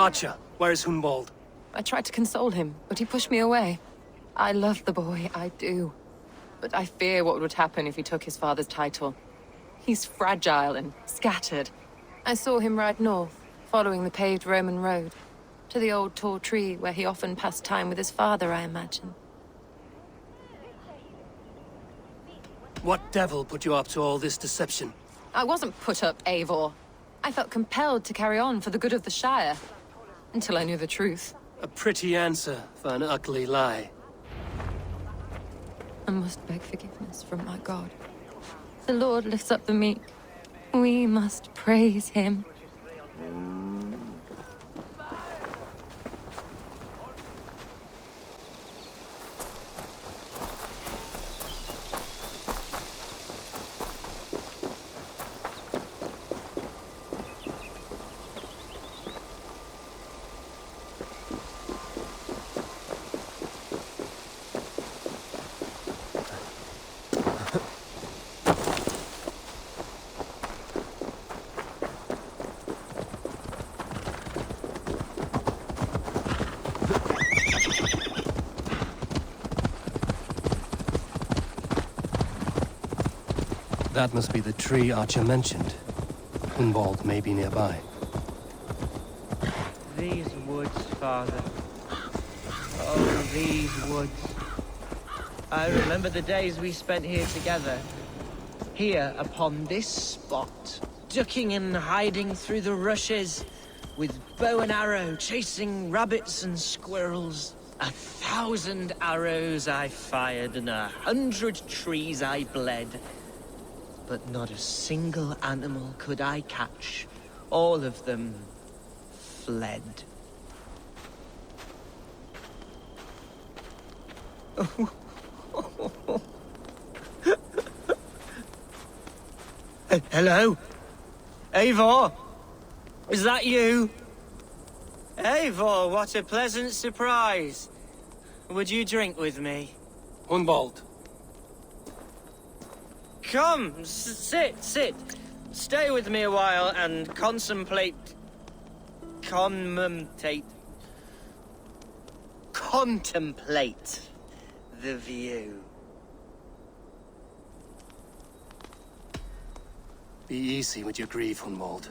Archer, where is Hunwald? I tried to console him, but he pushed me away. I love the boy, I do. But I fear what would happen if he took his father's title. He's fragile and scattered. I saw him ride north, following the paved Roman road. To the old tall tree where he often passed time with his father, I imagine. What devil put you up to all this deception? I wasn't put up, Eivor. I felt compelled to carry on for the good of the Shire. Until I knew the truth. A pretty answer for an ugly lie. I must beg forgiveness from my God. The Lord lifts up the meek. We must praise him. That must be the tree Archer mentioned. Hunwald may be nearby. These woods, Father. Oh, these woods. I remember the days we spent here together. Here, upon this spot. Ducking and hiding through the rushes. With bow and arrow, chasing rabbits and squirrels. 1,000 arrows I fired, and 100 trees I bled. But not a single animal could I catch. All of them fled. Hello? Eivor? Is that you? Eivor, what a pleasant surprise. Would you drink with me? Hunwald. Come, sit. Stay with me a while and contemplate the view. Be easy with your grief, Hunwald.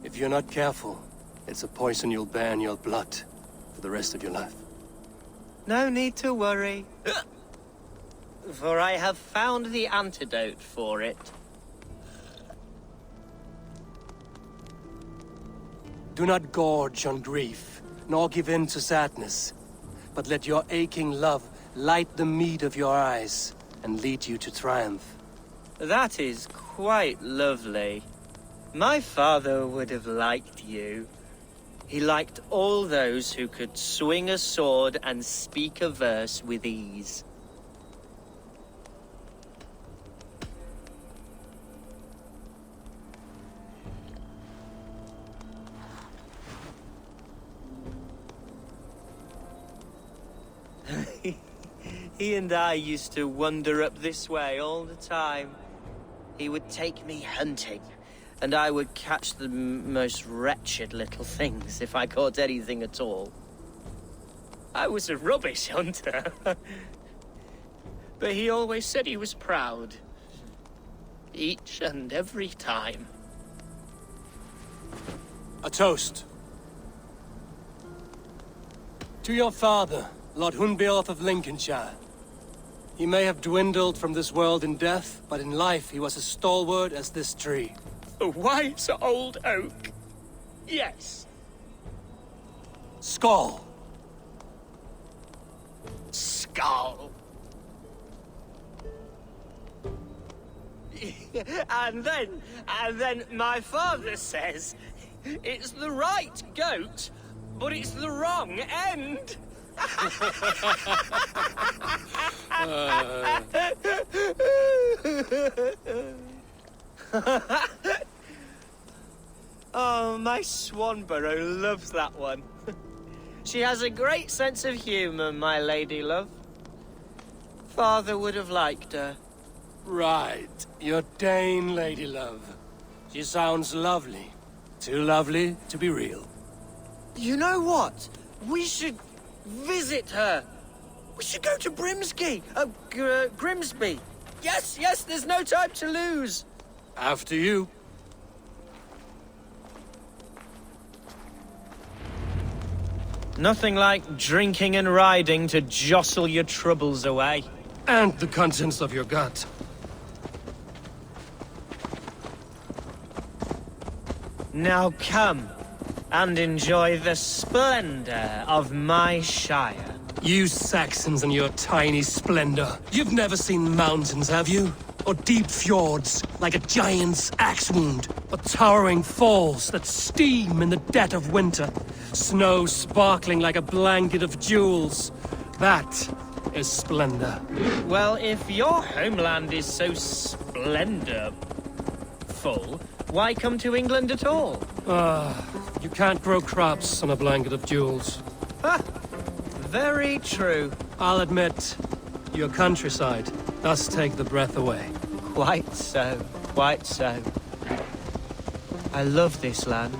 If you're not careful, it's a poison you'll bear in your blood for the rest of your life. No need to worry. For I have found the antidote for it. Do not gorge on grief, nor give in to sadness, but let your aching love light the mead of your eyes and lead you to triumph. That is quite lovely. My father would have liked you. He liked all those who could swing a sword and speak a verse with ease. He and I used to wander up this way all the time. He would take me hunting, and I would catch the most wretched little things if I caught anything at all. I was a rubbish hunter. But he always said he was proud. Each and every time. A toast. To your father, Lord Hunbeorth of Lincolnshire. He may have dwindled from this world in death, but in life he was as stalwart as this tree. A wise old oak. Yes. Skull. Skull. And then my father says, it's the right goat, but it's the wrong end. Oh, my Swanborough loves that one. She has a great sense of humor, my lady love. Father would have liked her. Right. Your Dane lady love. She sounds lovely. Too lovely to be real. You know what? We should visit her. We should go to Grimsby. Yes, there's no time to lose. After you. Nothing like drinking and riding to jostle your troubles away. And the contents of your gut. Now come and enjoy the splendor of my shire. You Saxons and your tiny splendor. You've never seen mountains, have you? Or deep fjords, like a giant's axe wound. Or towering falls that steam in the dead of winter. Snow sparkling like a blanket of jewels. That is splendor. Well, if your homeland is so splendorful, why come to England at all? You can't grow crops on a blanket of jewels. Ha! Very true. I'll admit, your countryside does take the breath away. Quite so, quite so. I love this land.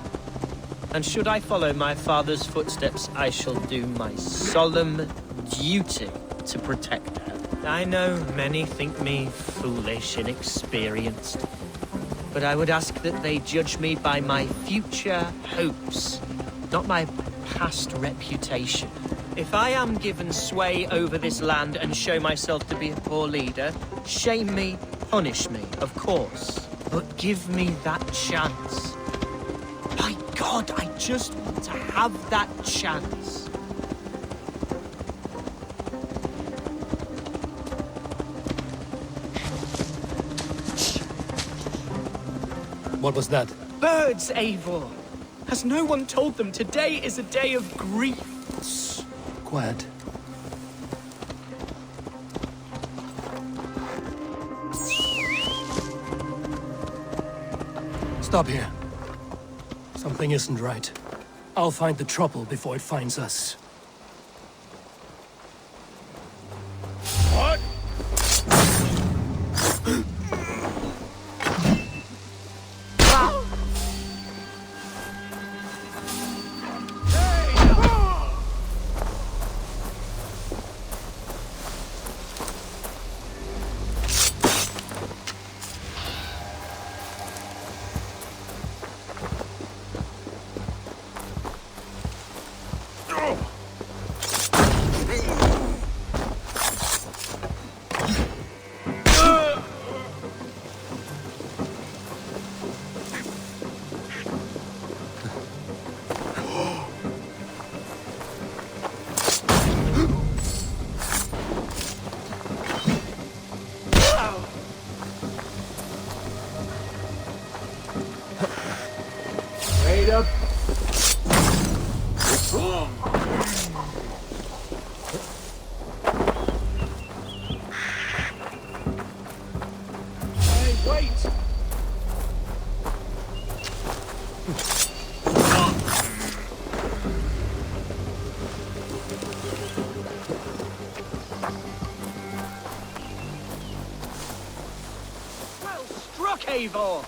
And should I follow my father's footsteps, I shall do my solemn duty to protect her. I know many think me foolish, inexperienced. But I would ask that they judge me by my future hopes, not my past reputation. If I am given sway over this land and show myself to be a poor leader, shame me, punish me, of course. But give me that chance. My God, I just want to have that chance. What was that? Birds, Eivor! Has no one told them today is a day of grief? Quiet. Stop here. Something isn't right. I'll find the trouble before it finds us. What? Eivor!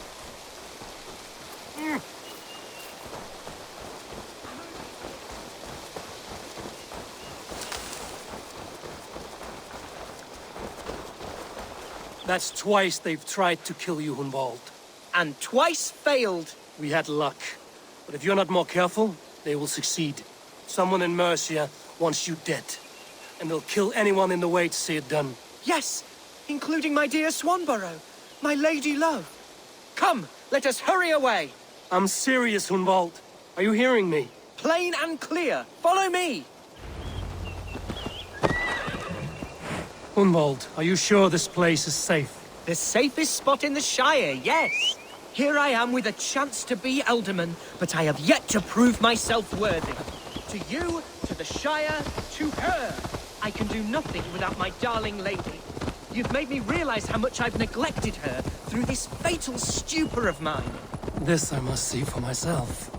That's twice they've tried to kill you, Hunwald. And twice failed. We had luck. But if you're not more careful, they will succeed. Someone in Mercia wants you dead. And they'll kill anyone in the way to see it done. Yes, including my dear Swanborough, my lady love. Come, let us hurry away. I'm serious, Hunwald. Are you hearing me? Plain and clear. Follow me. Hunwald, are you sure this place is safe? The safest spot in the Shire, yes. Here I am with a chance to be Alderman, but I have yet to prove myself worthy. To you, to the Shire, to her. I can do nothing without my darling lady. You've made me realize how much I've neglected her through this fatal stupor of mine. This I must see for myself.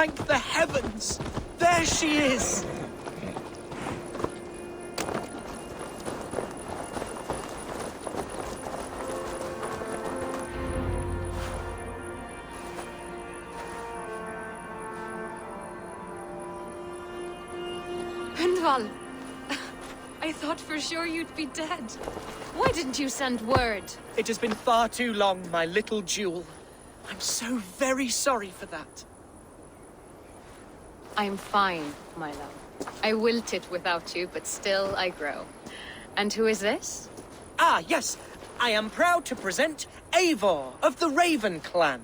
Thank the heavens! There she is! Hunval! I thought for sure you'd be dead. Why didn't you send word? It has been far too long, my little jewel. I'm so very sorry for that. I'm fine, my love. I wilted without you, but still I grow. And who is this? Ah, yes. I am proud to present Eivor of the Raven clan.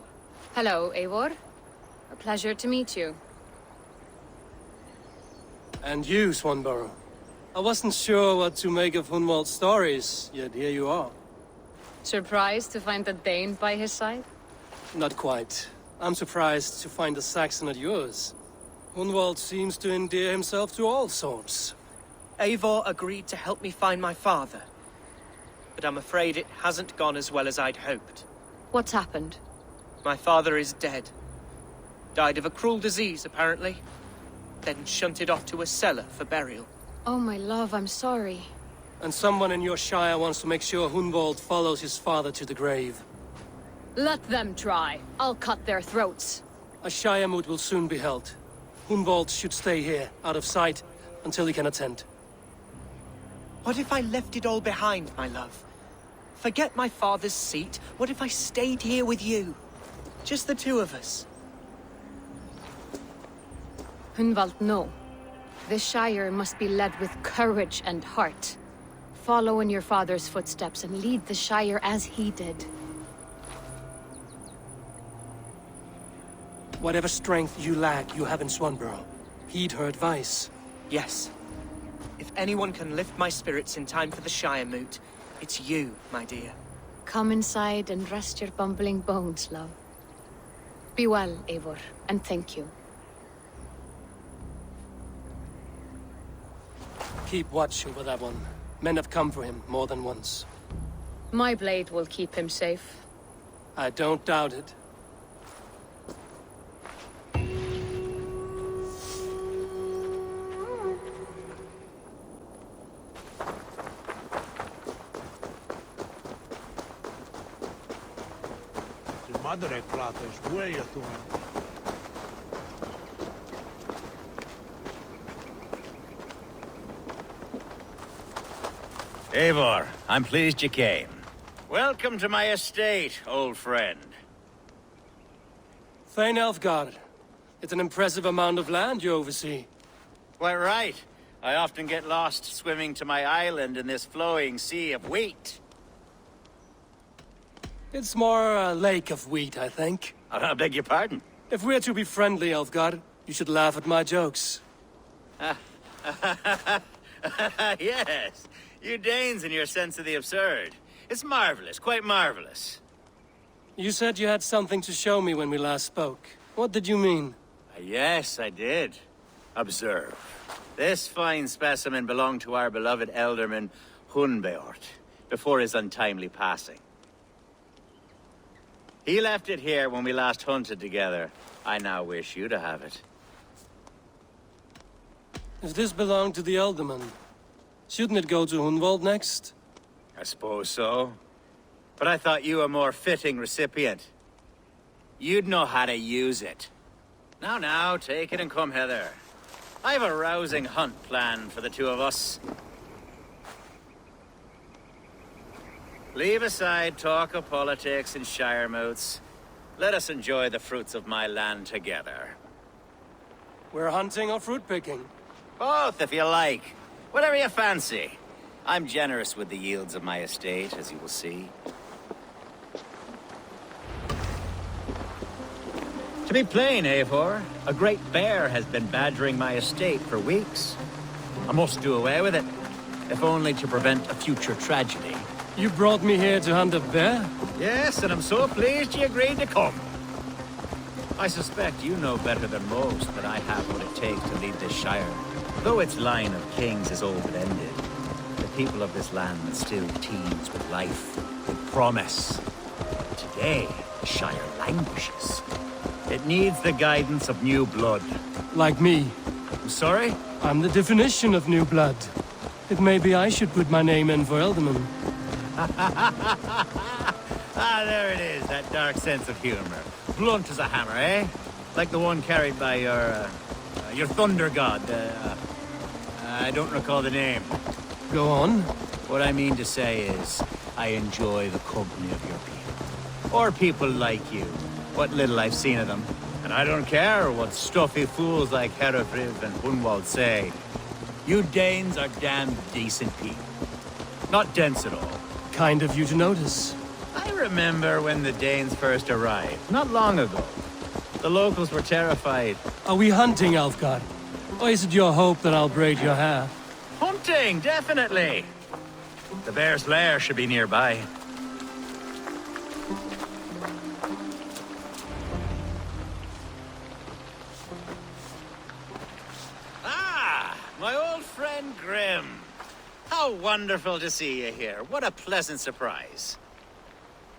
Hello, Eivor. A pleasure to meet you. And you, Swanborough. I wasn't sure what to make of Hunwald's stories, yet here you are. Surprised to find a Dane by his side? Not quite. I'm surprised to find a Saxon at yours. Hunwald seems to endear himself to all sorts. Eivor agreed to help me find my father. But I'm afraid it hasn't gone as well as I'd hoped. What's happened? My father is dead. Died of a cruel disease, apparently. Then shunted off to a cellar for burial. Oh, my love, I'm sorry. And someone in your shire wants to make sure Hunwald follows his father to the grave. Let them try. I'll cut their throats. A shire moot will soon be held. Hunwald should stay here, out of sight, until he can attend. What if I left it all behind, my love? Forget my father's seat. What if I stayed here with you? Just the two of us. Hunwald, no. This Shire must be led with courage and heart. Follow in your father's footsteps and lead the Shire as he did. Whatever strength you lack, you have in Swanborough. Heed her advice. Yes. If anyone can lift my spirits in time for the Shire moot, it's you, my dear. Come inside and rest your bumbling bones, love. Be well, Eivor, and thank you. Keep watch over that one. Men have come for him more than once. My blade will keep him safe. I don't doubt it. Madre plată și buie tu. Eivor, I'm pleased you came. Welcome to my estate, old friend. Thane Elfgard. It's an impressive amount of land you oversee. Quite right. I often get lost swimming to my island in this flowing sea of wheat. It's more a lake of wheat, I think. I beg your pardon. If we're to be friendly, Elfgard, you should laugh at my jokes. Yes, you Danes and your sense of the absurd. It's marvelous, quite marvelous. You said you had something to show me when we last spoke. What did you mean? Yes, I did. Observe. This fine specimen belonged to our beloved elderman, Hunbeort, before his untimely passing. He left it here when we last hunted together. I now wish you to have it. If this belonged to the Elderman, shouldn't it go to Hunwald next? I suppose so. But I thought you a more fitting recipient. You'd know how to use it. Now, take it and come hither. I've a rousing hunt planned for the two of us. Leave aside talk of politics and shire moots. Let us enjoy the fruits of my land together. We're hunting or fruit picking? Both, if you like. Whatever you fancy. I'm generous with the yields of my estate, as you will see. To be plain, Eivor, a great bear has been badgering my estate for weeks. I must do away with it, if only to prevent a future tragedy. You brought me here to hunt a bear? Yes, and I'm so pleased you agreed to come. I suspect you know better than most that I have what it takes to lead this shire. Though its line of kings is old and ended, the people of this land still teems with life, with promise. Today, the shire languishes. It needs the guidance of new blood. Like me. I'm sorry? I'm the definition of new blood. It may be I should put my name in for Elderman. Ah, there it is, that dark sense of humor. Blunt as a hammer, eh? Like the one carried by your thunder god. I don't recall the name. Go on. What I mean to say is, I enjoy the company of your people. Or people like you. What little I've seen of them. And I don't care what stuffy fools like Herefriv and Hunwald say. You Danes are damn decent people. Not dense at all. Kind of you to notice. I remember when the Danes first arrived, not long ago. The locals were terrified. Are we hunting, Alfgard? Or is it your hope that I'll braid your hair? Hunting, definitely. The bear's lair should be nearby. Ah, my old friend Grim. How wonderful to see you here. What a pleasant surprise.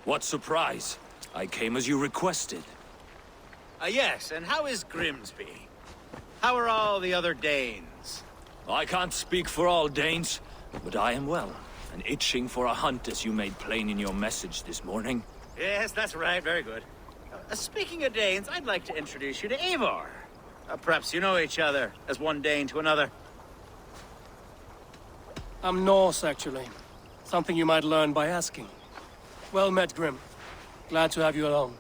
What surprise? I came as you requested. Yes, and how is Grimsby? How are all the other Danes? I can't speak for all Danes, but I am well, and itching for a hunt as you made plain in your message this morning. Yes, that's right. Very good. Speaking of Danes, I'd like to introduce you to Eivor. Perhaps you know each other, as one Dane to another. I'm Norse, actually. Something you might learn by asking. Well met, Grim. Glad to have you along.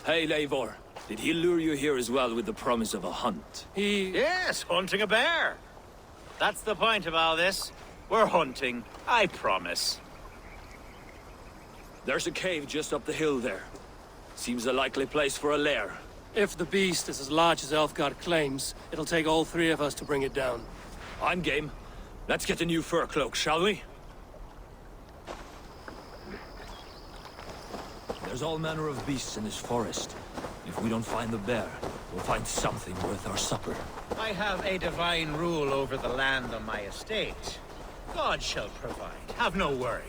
Hey, Eivor. Did he lure you here as well with the promise of a hunt? Yes, hunting a bear. That's the point of all this. We're hunting, I promise. There's a cave just up the hill there. Seems a likely place for a lair. If the beast is as large as Elfgard claims, it'll take all three of us to bring it down. I'm game. Let's get a new fur cloak, shall we? There's all manner of beasts in this forest. If we don't find the bear, we'll find something worth our supper. I have a divine rule over the land on my estate. God shall provide. Have no worry.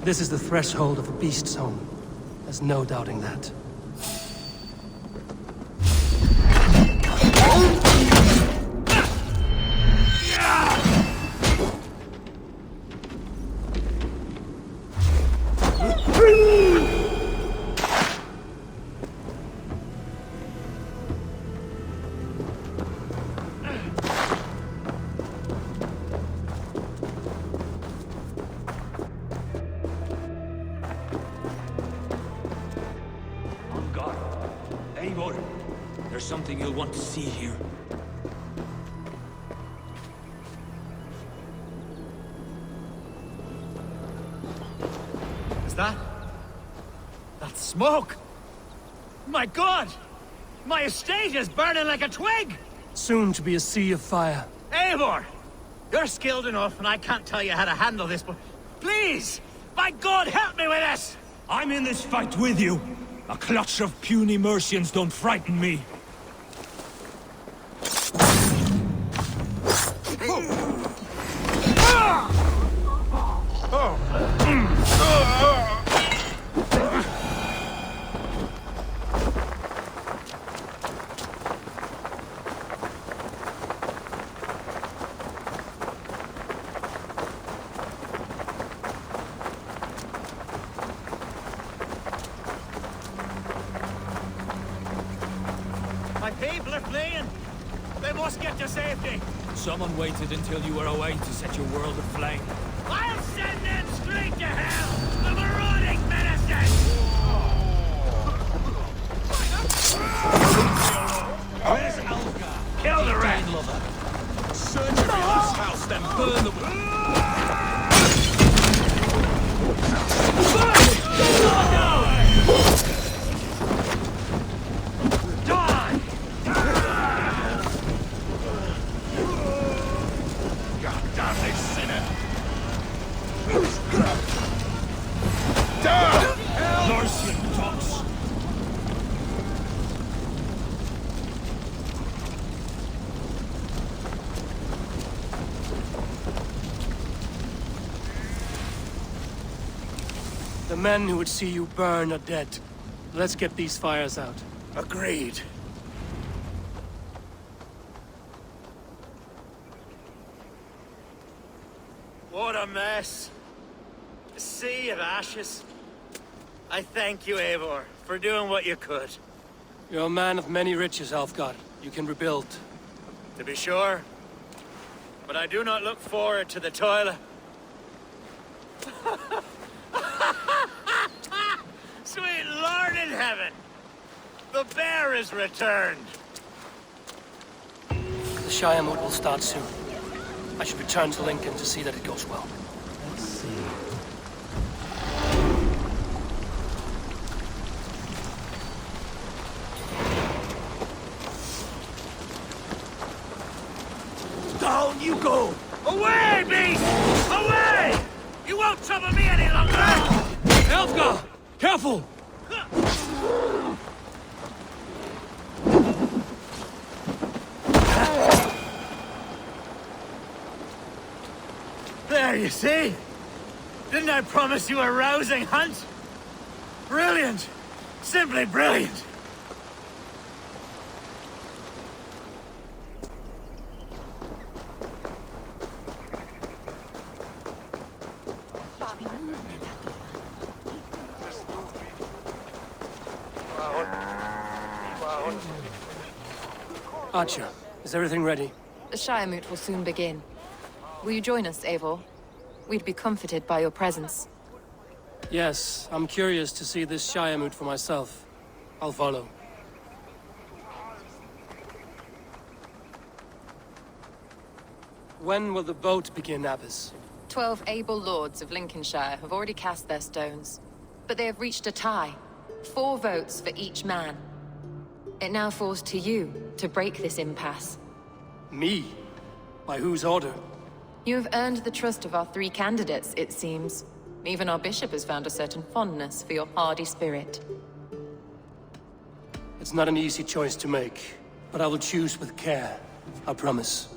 This is the threshold of a beast's home. There's no doubting that. Eivor, there's something you'll want to see here. Is that? That's smoke! My God! My estate is burning like a twig! Soon to be a sea of fire. Eivor! You're skilled enough, and I can't tell you how to handle this, but please! By God, help me with this! I'm in this fight with you. A clutch of puny Mercians don't frighten me. My people are fleeing! They must get to safety! Someone waited until you were away to set your world aflame. I'll send them straight to hell! The marauding medicine! Where's Alga? Kill the rat! Lover. Search everyone's house, then burn them. men who would see you burn are dead. Let's get these fires out. Agreed. What a mess. A sea of ashes. I thank you, Eivor, for doing what you could. You're a man of many riches, Alfgard. You can rebuild. To be sure. But I do not look forward to the toil. Sweet Lord in heaven! The bear is returned! The Shire mood will start soon. I should return to Lincoln to see that it goes well. Let's see. Down you go! Away, beast! Away! You won't trouble me any longer! Alfgard! Careful! There, you see? Didn't I promise you a rousing hunt? Brilliant! Simply brilliant! Archer, is everything ready? The Shire moot will soon begin. Will you join us, Eivor? We'd be comforted by your presence. Yes, I'm curious to see this Shire moot for myself. I'll follow. When will the vote begin, Abbess? 12 able lords of Lincolnshire have already cast their stones, but they have reached a tie. 4 votes for each man. It now falls to you to break this impasse. Me? By whose order? You have earned the trust of our 3 candidates, it seems. Even our bishop has found a certain fondness for your hardy spirit. It's not an easy choice to make, but I will choose with care. I promise.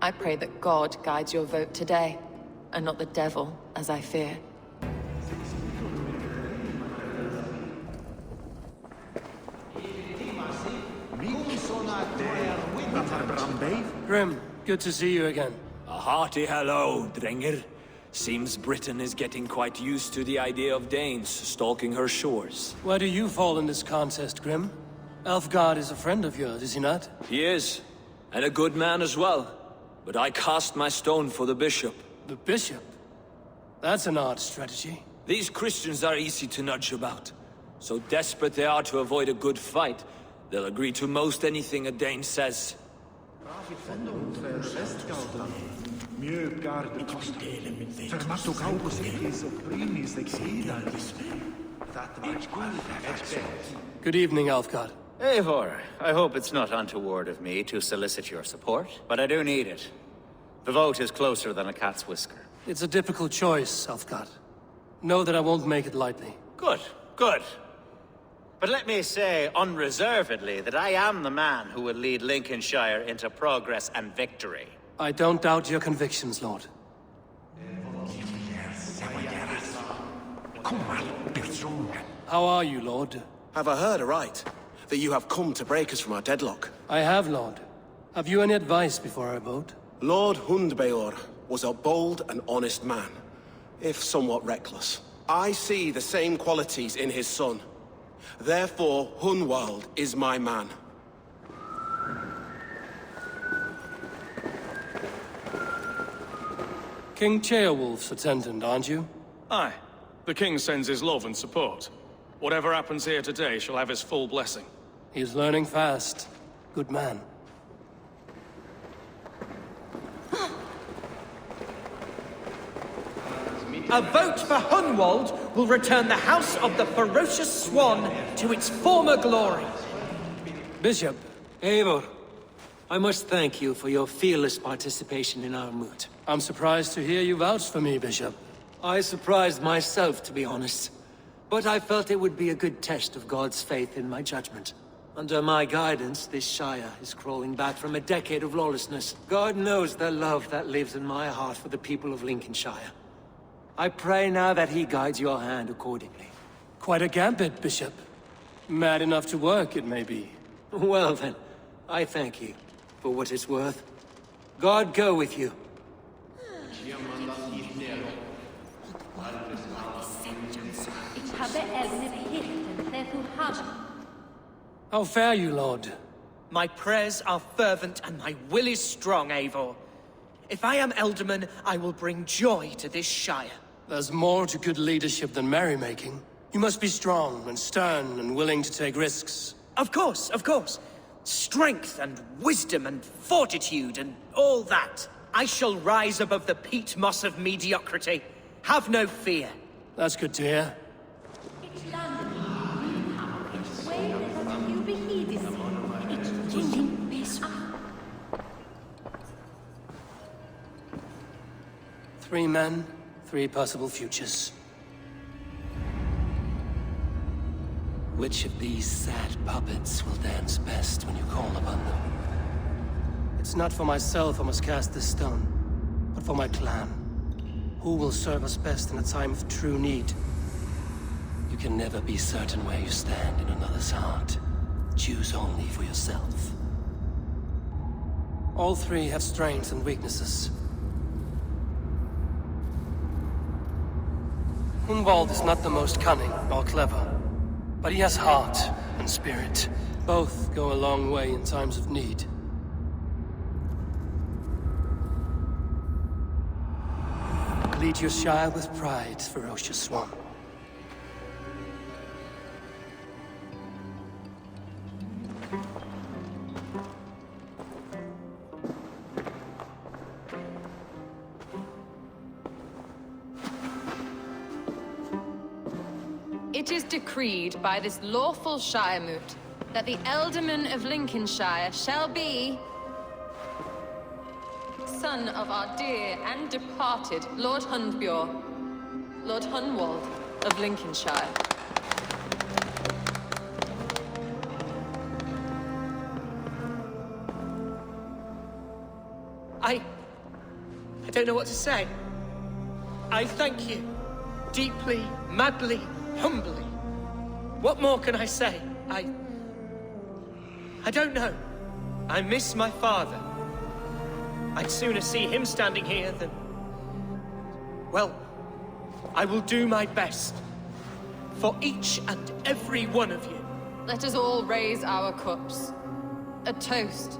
I pray that God guides your vote today, and not the devil, as I fear. Grim, good to see you again. A hearty hello, Drenger. Seems Britain is getting quite used to the idea of Danes stalking her shores. Where do you fall in this contest, Grim? Alfgard is a friend of yours, is he not? He is, and a good man as well. But I cast my stone for the bishop. The bishop? That's an odd strategy. These Christians are easy to nudge about. So desperate they are to avoid a good fight, they'll agree to most anything a Dane says. Good evening, Alfgard. Eivor, I hope it's not untoward of me to solicit your support, but I do need it. The vote is closer than a cat's whisker. It's a difficult choice, Alfgard. Know that I won't make it lightly. Good, good. But let me say unreservedly that I am the man who will lead Lincolnshire into progress and victory. I don't doubt your convictions, Lord. How are you, Lord? Have I heard aright? That you have come to break us from our deadlock? I have, Lord. Have you any advice before I vote? Lord Hundbeor was a bold and honest man, if somewhat reckless. I see the same qualities in his son. Therefore, Hunwald is my man. King Ceolwulf's attendant, aren't you? Aye. The king sends his love and support. Whatever happens here today shall have his full blessing. He's learning fast. Good man. A vote for Hunwald will return the House of the Ferocious Swan to its former glory. Bishop, Eivor, I must thank you for your fearless participation in our moot. I'm surprised to hear you vouch for me, Bishop. I surprised myself, to be honest. But I felt it would be a good test of God's faith in my judgment. Under my guidance, this Shire is crawling back from a decade of lawlessness. God knows the love that lives in my heart for the people of Lincolnshire. I pray now that he guides your hand accordingly. Quite a gambit, Bishop. Mad enough to work, it may be. Well then, I thank you, for what it's worth. God go with you. How fare you, Lord? My prayers are fervent and my will is strong, Eivor. If I am Elderman, I will bring joy to this Shire. There's more to good leadership than merrymaking. You must be strong and stern and willing to take risks. Of course, of course. Strength and wisdom and fortitude and all that. I shall rise above the peat moss of mediocrity. Have no fear. That's good to hear. 3 men, 3 possible futures. Which of these sad puppets will dance best when you call upon them? It's not for myself I must cast this stone, but for my clan. Who will serve us best in a time of true need? You can never be certain where you stand in another's heart. Choose only for yourself. All 3 have strengths and weaknesses. Hunwald is not the most cunning or clever, but he has heart and spirit. Both go a long way in times of need. Lead your Shire with pride, ferocious one. It is decreed by this lawful Shiremoot that the Ealdorman of Lincolnshire shall be son of our dear and departed Lord Hundbjorn, Lord Hunwald of Lincolnshire. I don't know what to say. I thank you. Deeply, madly, humbly. What more can I say? I don't know. I miss my father. I'd sooner see him standing here than... Well, I will do my best. For each and every one of you. Let us all raise our cups. A toast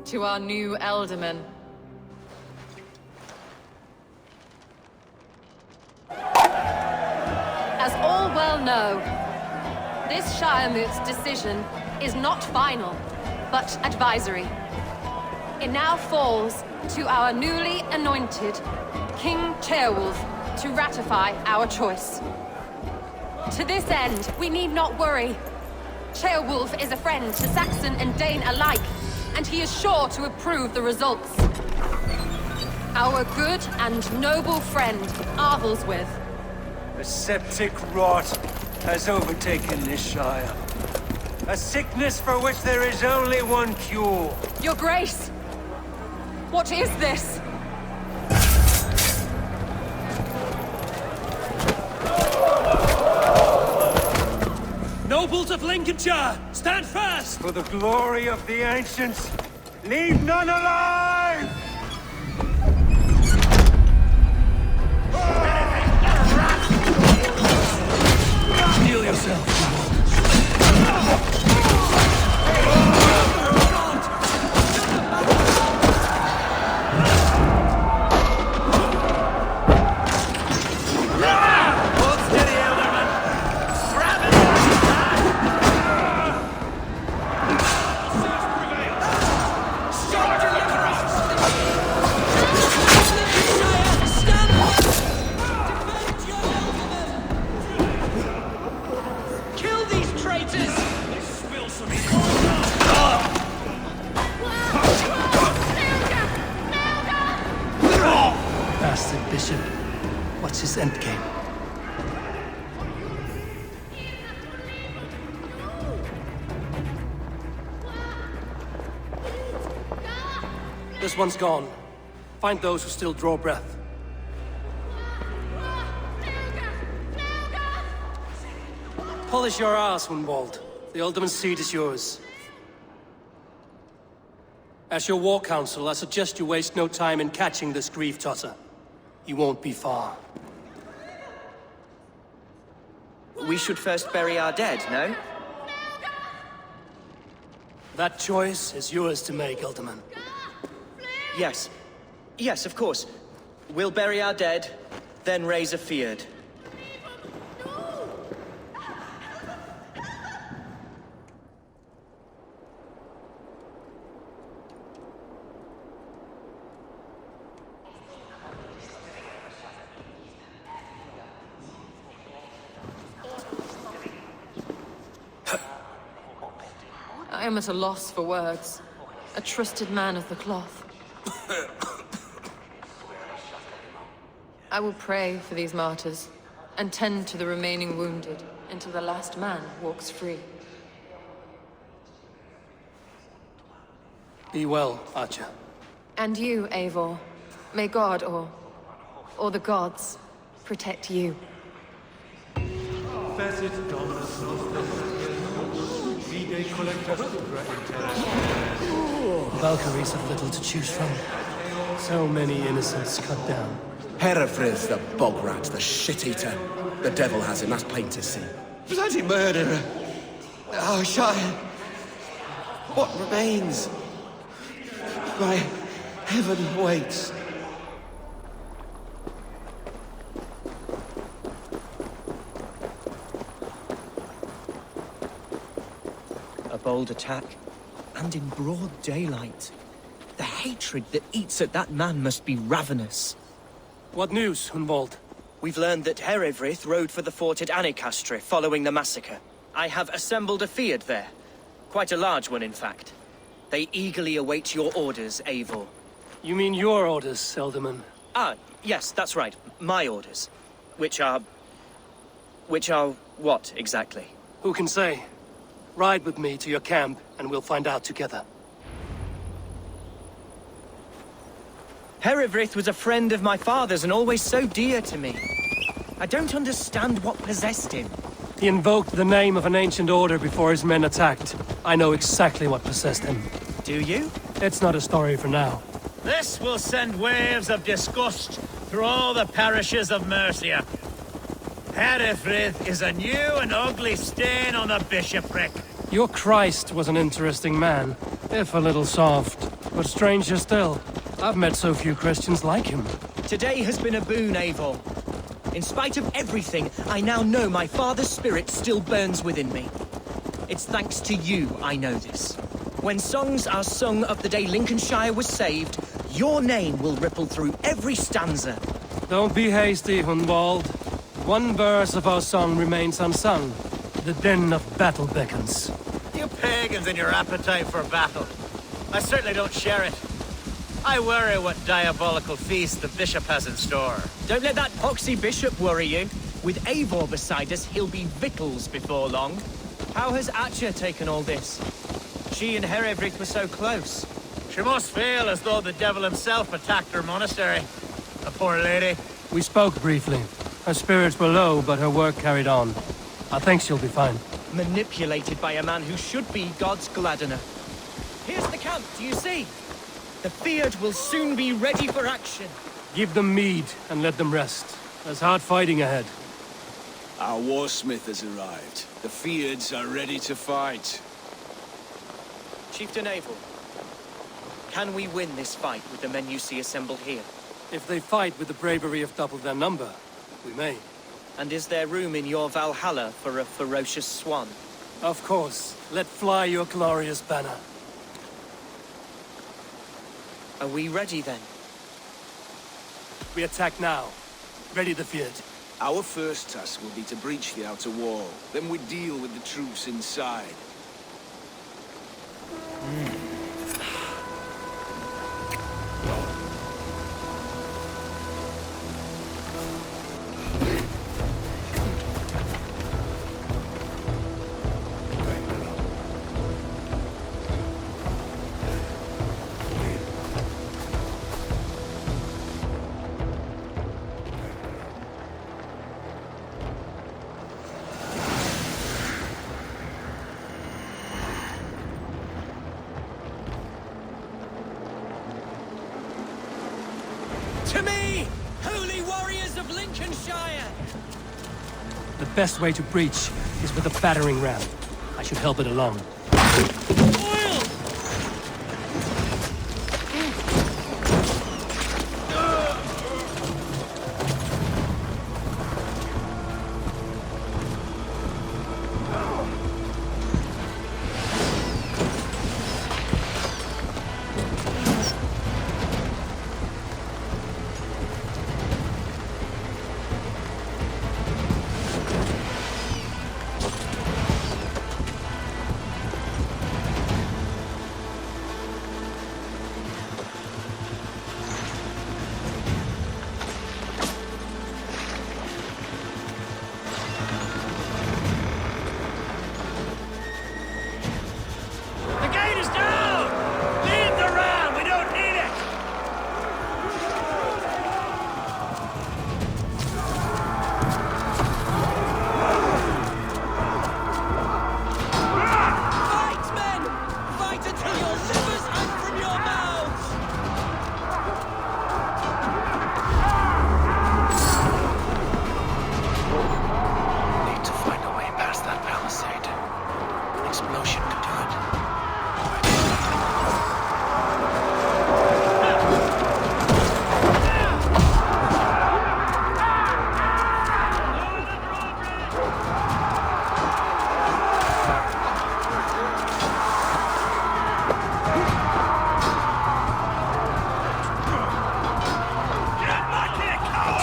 to our new Ealdorman. As all well know, this Shiremoot's decision is not final, but advisory. It now falls to our newly anointed King Ceolwulf to ratify our choice. To this end, we need not worry. Ceolwulf is a friend to Saxon and Dane alike, and he is sure to approve the results. Our good and noble friend, Arthelswith. The septic rot has overtaken this Shire. A sickness for which there is only one cure. Your Grace! What is this? Nobles of Lincolnshire, stand fast! For the glory of the ancients, leave none alive! Heal yourself. Bishop, what's his endgame? This one's gone. Find those who still draw breath. Polish your ass, Hunwald. The ultimate seat is yours. As your war council, I suggest you waste no time in catching this grief-tosser. He won't be far. We should first bury our dead, no? That choice is yours to make, Alderman. Yes. Yes, of course. We'll bury our dead, then raise a feard. I am at a loss for words. A trusted man of the cloth. I will pray for these martyrs, and tend to the remaining wounded, until the last man walks free. Be well, Archer. And you, Eivor. May God, or the gods, protect you. Valkyries have little to choose from. So many innocents cut down. Herefrith, the bog rat, the shit-eater. The devil has him, that's plain to see. Bloody murderer! Oh, Shire! What remains? My heaven waits. A bold attack, and in broad daylight. The hatred that eats at that man must be ravenous. What news, Hunwald? We've learned that Herefrith rode for the fort at Annikastre following the massacre. I have assembled a feard there. Quite a large one, in fact. They eagerly await your orders, Eivor. You mean your orders, Alderman? Ah, yes, that's right. My orders. Which are what, exactly? Who can say? Ride with me to your camp, and we'll find out together. Herefrith was a friend of my father's and always so dear to me. I don't understand what possessed him. He invoked the name of an ancient order before his men attacked. I know exactly what possessed him. Do you? It's not a story for now. This will send waves of disgust through all the parishes of Mercia. Herefrith is a new and ugly stain on the bishopric. Your Christ was an interesting man, if a little soft. But stranger still, I've met so few Christians like him. Today has been a boon, Eivor. In spite of everything, I now know my father's spirit still burns within me. It's thanks to you I know this. When songs are sung of the day Lincolnshire was saved, your name will ripple through every stanza. Don't be hasty, Hunwald. One verse of our song remains unsung. The din of battle beckons. You pagans and your appetite for battle. I certainly don't share it. I worry what diabolical feast the bishop has in store. Don't let that poxy bishop worry you. With Eivor beside us, he'll be victuals before long. How has Atcha taken all this? She and Herefrith were so close. She must feel as though the devil himself attacked her monastery. The poor lady. We spoke briefly. Her spirits were low, but her work carried on. I think she'll be fine. Manipulated by a man who should be God's gladdener. Here's the camp, do you see? The feared will soon be ready for action. Give them mead and let them rest. There's hard fighting ahead. Our warsmith has arrived. The Feards are ready to fight. Chieftain Eivor, can we win this fight with the men you see assembled here? If they fight with the bravery of double their number, we may. And is there room in your Valhalla for a ferocious swan? Of course. Let fly your glorious banner. Are we ready then? We attack now. Ready the field. Our first task will be to breach the outer wall. Then we deal with the troops inside. To me, holy warriors of Lincolnshire! The best way to breach is with a battering ram. I should help it along. Oil!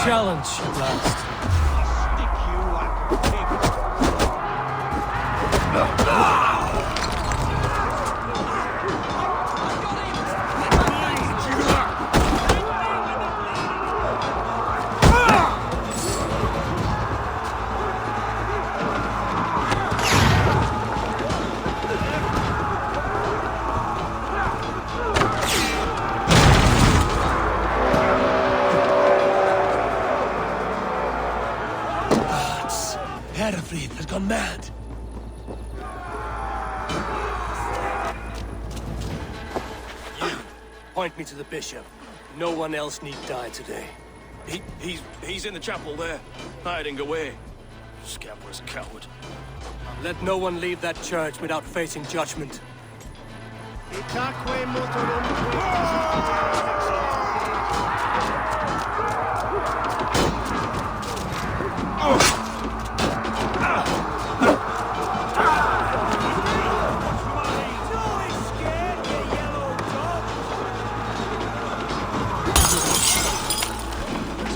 Challenge at last. Herefried has gone mad. You, point me to the bishop. No one else need die today. He's in the chapel there, hiding away. Scabrous coward. Let no one leave that church without facing judgment.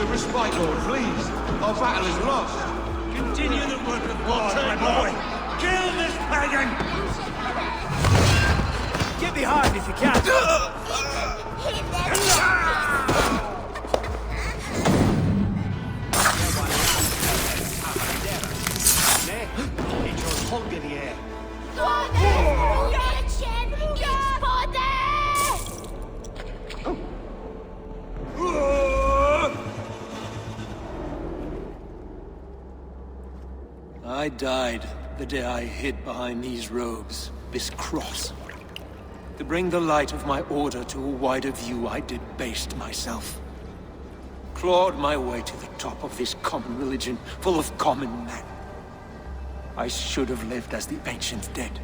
Respite, Lord, please. Our battle is lost. Continue the work of God, my boy. Kill this pagan! Get behind if you can. I died the day I hid behind these robes, this cross. To bring the light of my order to a wider view, I debased myself. Clawed my way to the top of this common religion, full of common men. I should have lived as the ancient dead.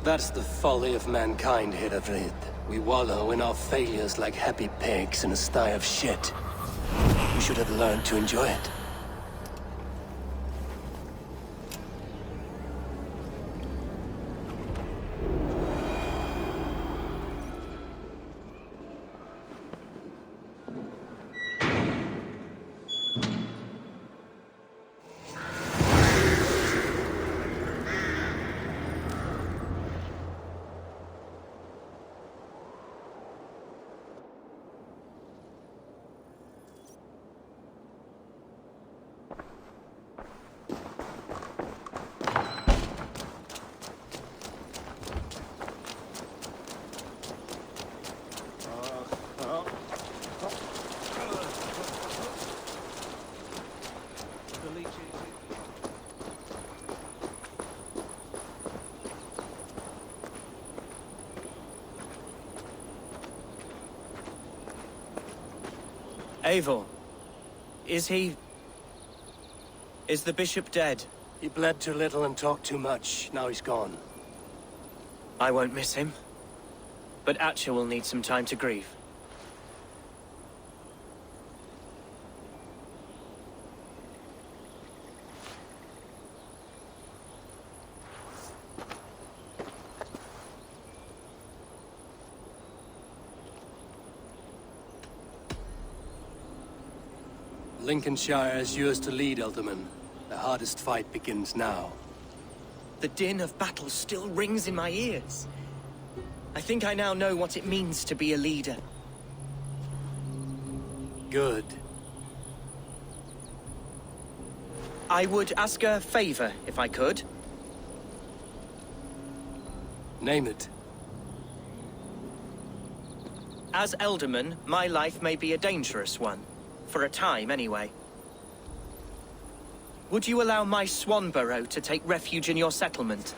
That's the folly of mankind, Herefried. We wallow in our failures like happy pigs in a sty of shit. We should have learned to enjoy it. Eivor, is he... Is the bishop dead? He bled too little and talked too much. Now he's gone. I won't miss him. But Atcha will need some time to grieve. Lincolnshire is yours to lead, Elderman. The hardest fight begins now. The din of battle still rings in my ears. I think I now know what it means to be a leader. Good. I would ask a favor, if I could. Name it. As Elderman, my life may be a dangerous one. For a time, anyway. Would you allow my Swanborough to take refuge in your settlement?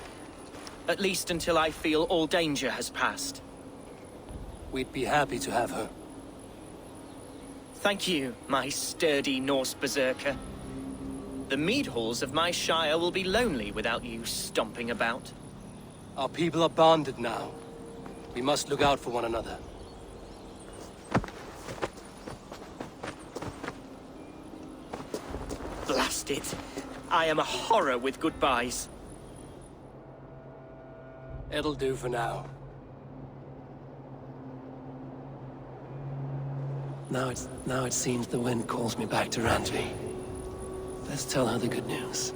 At least until I feel all danger has passed. We'd be happy to have her. Thank you, my sturdy Norse berserker. The mead halls of my shire will be lonely without you stomping about. Our people are bonded now. We must look out for one another. Blast it. I am a horror with goodbyes. It'll do for now. Now it seems the wind calls me back to Randvi. Let's tell her the good news.